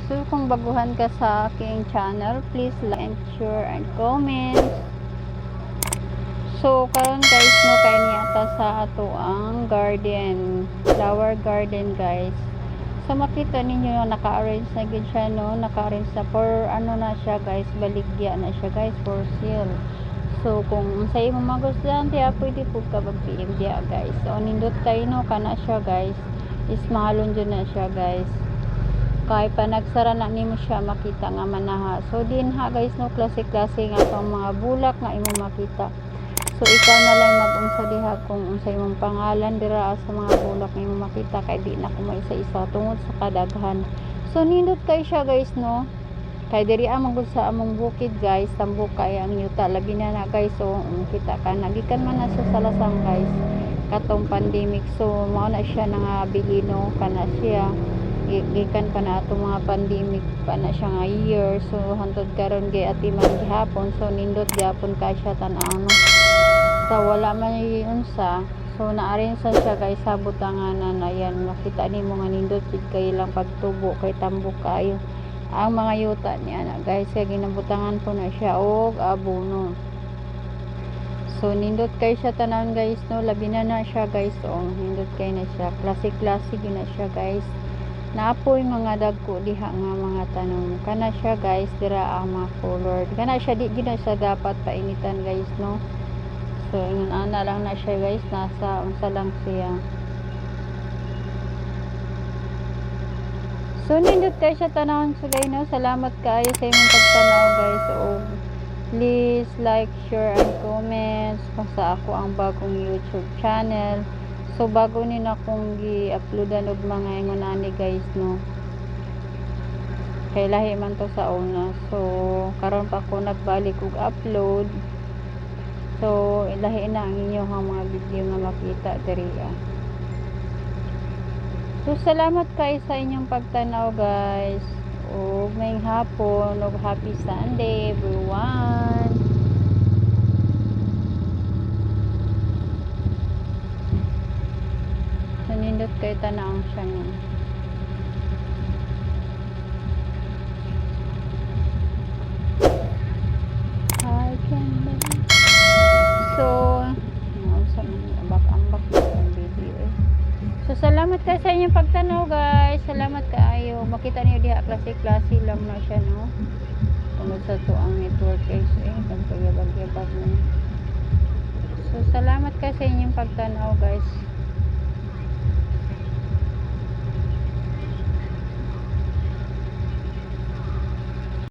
So kung baguhan ka sa aking channel, please like and share and comment. So karon guys no, kay niata sa ato ang garden, flower garden guys. So makita ninyo naka-arrange na gid siya no, naka-arrange sa for ano na siya guys, baligya na siya guys, for sale. So kung sa imo magustuhan tiya pwede po ka mag-PM diya guys. So nindot kayo no kana siya guys. Is mahalon dyan na siya guys. Kaya pa nagsara na nimo siya makita nga manaha. So din ha guys no, klase-klase nga itong mga bulak nga imo makita. So ikaw na lang mag-unsa diha kung unsa imong pangalan dira sa mga bulak nga imo makita, kay di na ko maisa-isa tungod sa kadaghan. So nindot kay siya guys no. Kay diri amang sa among bukid guys, tambok kay ang yuta labi na na guys. So kita ka nagikan man na sa salasang guys katong pandemic. So mao na siya nga bilino kana siya gikan pa na atong mga pandemic pa na siya nga year. So hantod karon gay atiman gihapon. So nindot gyapon ka siya tan-aw no. So wala man unsa. So naarin sa siya guys sa butanganan. Ayan makita nimo nga nindot jud kay lang pagtubo kay tambok kayo ang mga yuta niya na guys. Kaya ginabutangan po na siya og abono. So nindot kay siya tanan guys no, labi na na siya guys. So nindot kay na siya, klase-klase gyud na siya guys. Naapoy mga dagko diha nga mga tanom kana siya guys. Dira ang mga color kana siya, di gyud na siya dapat painitan guys no. So ingon ana lang na siya guys, nasa unsa lang siya. So nindot kay siya tanawon sa guys no. Salamat kaayo sa imong pagtanaw guys. So please like, share and comment sa ako ang bagong YouTube channel. So bago ni na akong gi-uploadan og mga ingonani guys no. Kay lahi man to sa una. So karon pa ko nagbalik og upload. So ilahi na ang inyo ang mga video nga makita diri. So salamat kay sa inyong pagtanaw guys. O may hapon o happy Sunday everyone. So nindot kay tanaw siya nga. I can make. So ambak-ambak ang video eh. So salamat kayo sa inyong pagtanaw guys. Salamat kaayo. Makita niyo diha klase-klase lang na siya no. Tungod sa to ang network guys eh, pagpagabag-yabag na. So salamat kayo sa inyong pagtanaw guys.